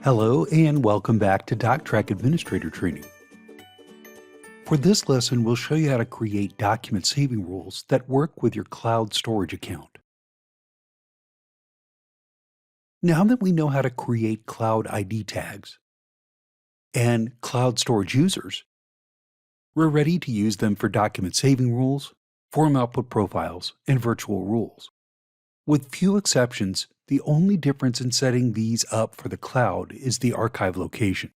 Hello and welcome back to DocTrack Administrator Training. For this lesson, we'll show you how to create document saving rules that work with your cloud storage account. Now that we know how to create cloud ID tags and cloud storage users, we're ready to use them for document saving rules, form output profiles, and virtual rules. With few exceptions, the only difference in setting these up for the cloud is the archive location.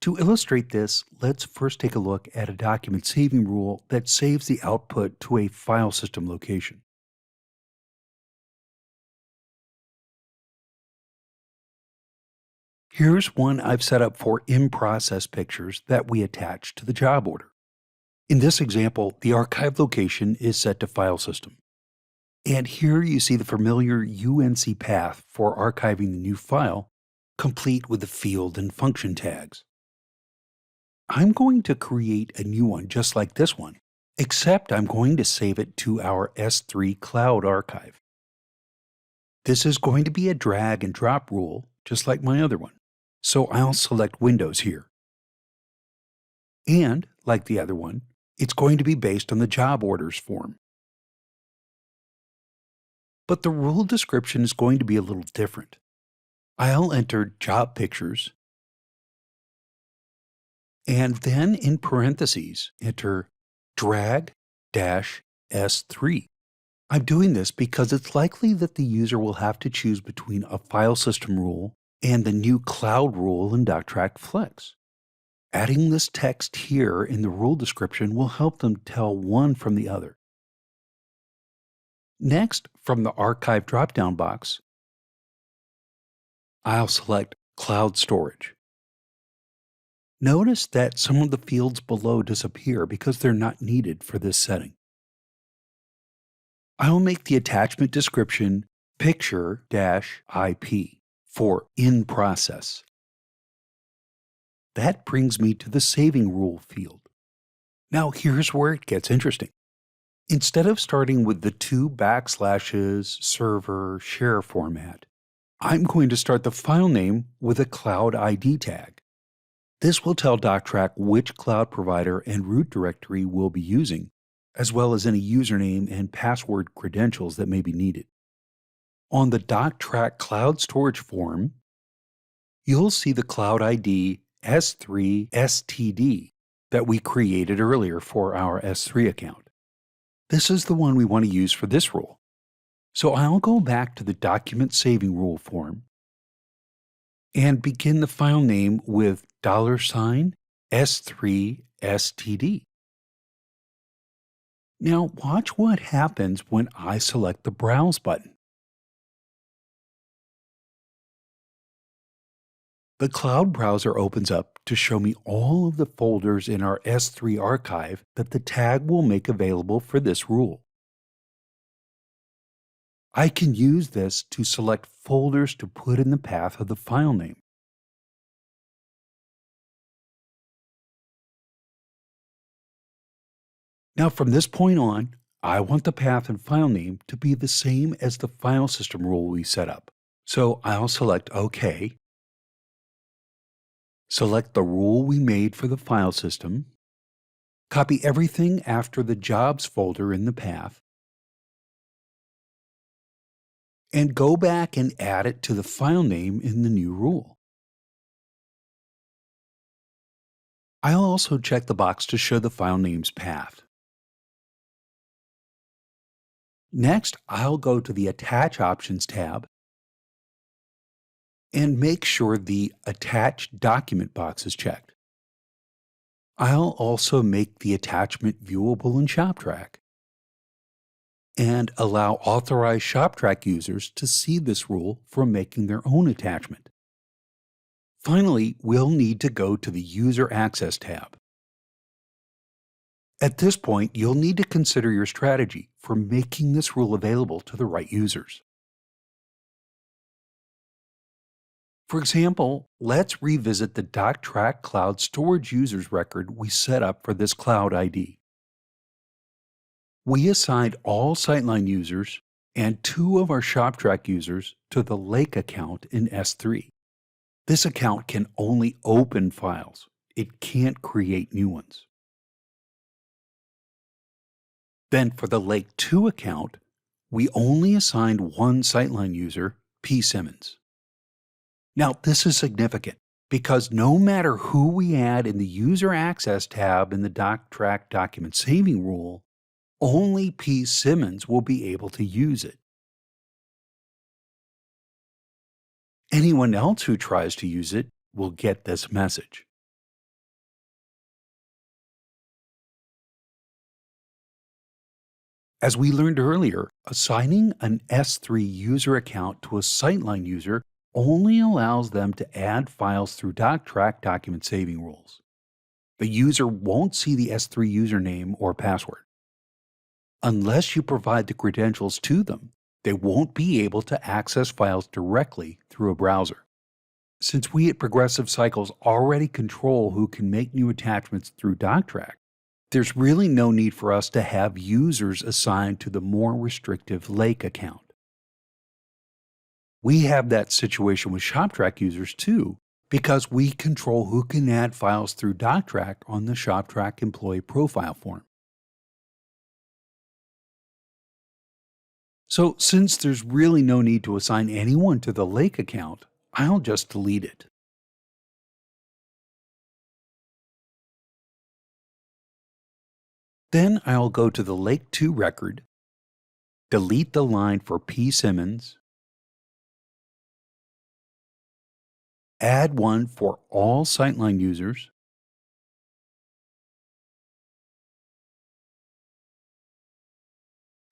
To illustrate this, let's first take a look at a document saving rule that saves the output to a file system location. Here's one I've set up for in-process pictures that we attach to the job order. In this example, the archive location is set to file system. And here you see the familiar UNC path for archiving the new file, complete with the field and function tags. I'm going to create a new one just like this one, except I'm going to save it to our S3 Cloud archive. This is going to be a drag and drop rule, just like my other one, so I'll select Windows here. And, like the other one, it's going to be based on the job orders form. But the rule description is going to be a little different. I'll enter job pictures and then in parentheses enter drag-S3. I'm doing this because it's likely that the user will have to choose between a file system rule and the new cloud rule in DocTrack Flex. Adding this text here in the rule description will help them tell one from the other. Next, from the Archive drop-down box, I'll select Cloud Storage. Notice that some of the fields below disappear because they're not needed for this setting. I'll make the attachment description picture-IP for in process. That brings me to the saving rule field. Now here's where it gets interesting. Instead of starting with the 2 backslashes server share format, I'm going to start the file name with a cloud ID tag. This will tell DocTrack which cloud provider and root directory we'll be using, as well as any username and password credentials that may be needed. On the DocTrack Cloud Storage form, you'll see the cloud ID S3STD that we created earlier for our S3 account. This is the one we want to use for this rule. So I'll go back to the document saving rule form and begin the file name with $S3STD. Now watch what happens when I select the Browse button. The Cloud Browser opens up to show me all of the folders in our S3 archive that the tag will make available for this rule. I can use this to select folders to put in the path of the file name. Now from this point on, I want the path and file name to be the same as the file system rule we set up. So I'll select OK, select the rule we made for the file system, copy everything after the jobs folder in the path, and go back and add it to the file name in the new rule. I'll also check the box to show the file name's path. Next, I'll go to the Attach Options tab and make sure the Attach Document box is checked. I'll also make the attachment viewable in ShopTrack and allow authorized ShopTrack users to see this rule for making their own attachment. Finally, we'll need to go to the User Access tab. At this point, you'll need to consider your strategy for making this rule available to the right users. For example, let's revisit the DocTrack Cloud Storage Users record we set up for this Cloud ID. We assigned all Sightline users and 2 of our ShopTrack users to the Lake account in S3. This account can only open files. It can't create new ones. Then for the Lake 2 account, we only assigned one Sightline user, P. Simmons. Now, this is significant because no matter who we add in the User Access tab in the DocTrack document saving rule, only P. Simmons will be able to use it. Anyone else who tries to use it will get this message. As we learned earlier, assigning an S3 user account to a Sightline user only allows them to add files through DocTrack document saving rules. The user won't see the S3 username or password. Unless you provide the credentials to them, they won't be able to access files directly through a browser. Since we at Progressive Cycles already control who can make new attachments through DocTrack, there's really no need for us to have users assigned to the more restrictive Lake account. We have that situation with ShopTrack users too, because we control who can add files through DocTrack on the ShopTrack employee profile form. So since there's really no need to assign anyone to the Lake account, I'll just delete it. Then I'll go to the Lake 2 record, delete the line for P. Simmons, add one for all Sightline users,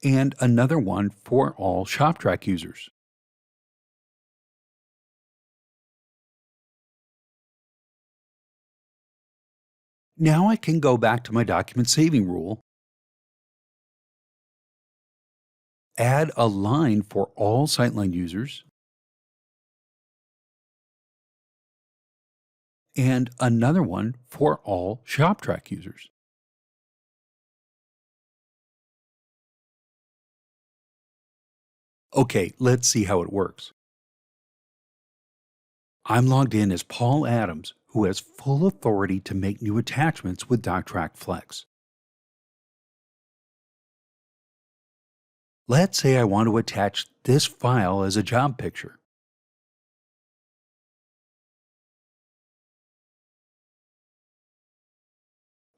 and another one for all ShopTrack users. Now I can go back to my document saving rule, add a line for all Sightline users, and another one for all ShopTrack users. Okay, let's see how it works. I'm logged in as Paul Adams, who has full authority to make new attachments with DocTrack Flex. Let's say I want to attach this file as a job picture.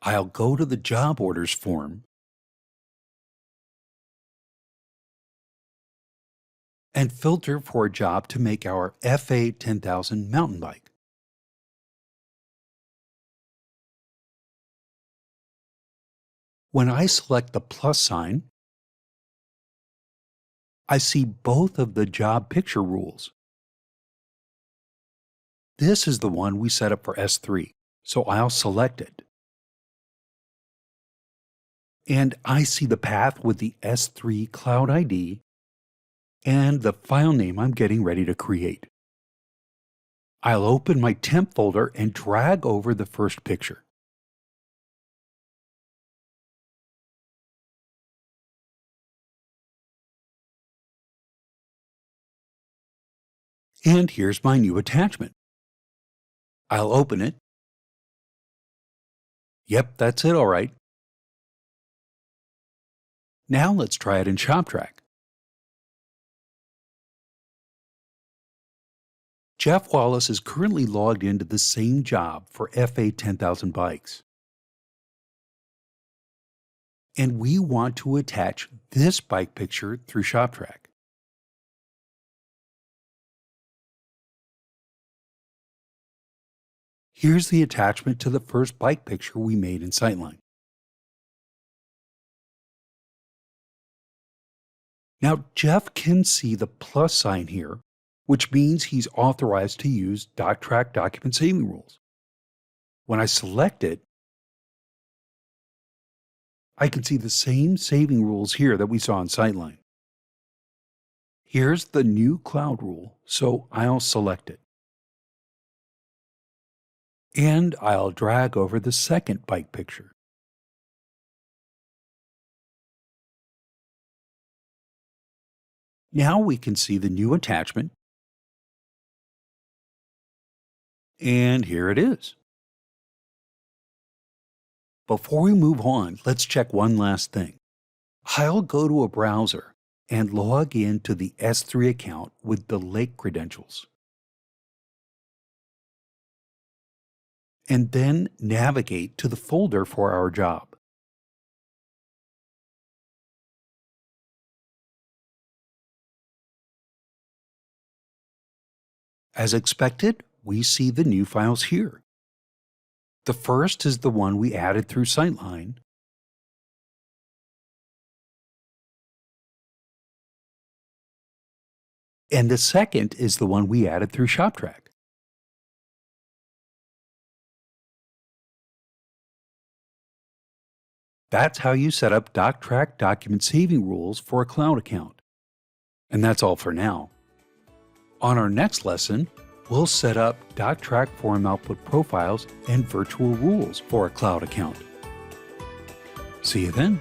I'll go to the job orders form and filter for a job to make our FA 10,000 mountain bike. When I select the plus sign, I see both of the job picture rules. This is the one we set up for S3, so I'll select it. And I see the path with the S3 Cloud ID and the file name I'm getting ready to create. I'll open my temp folder and drag over the first picture. And here's my new attachment. I'll open it. Yep, that's it all right. Now let's try it in ShopTrack. Jeff Wallace is currently logged into the same job for FA 10,000 bikes. And we want to attach this bike picture through ShopTrack. Here's the attachment to the first bike picture we made in Sightline. Now, Jeff can see the plus sign here, which means he's authorized to use DocTrack document saving rules. When I select it, I can see the same saving rules here that we saw in Sightline. Here's the new cloud rule, so I'll select it. And I'll drag over the second bike picture. Now we can see the new attachment And here it is. Before we move on, let's check one last thing. I'll go to a browser and log in to the S3 account with the Lake credentials. And then navigate to the folder for our job. As expected, we see the new files here. The first is the one we added through Sightline, and the second is the one we added through ShopTrack. That's how you set up DocTrack document saving rules for a cloud account. And that's all for now. On our next lesson, we'll set up DocTrack form output profiles and virtual rules for a cloud account. See you then.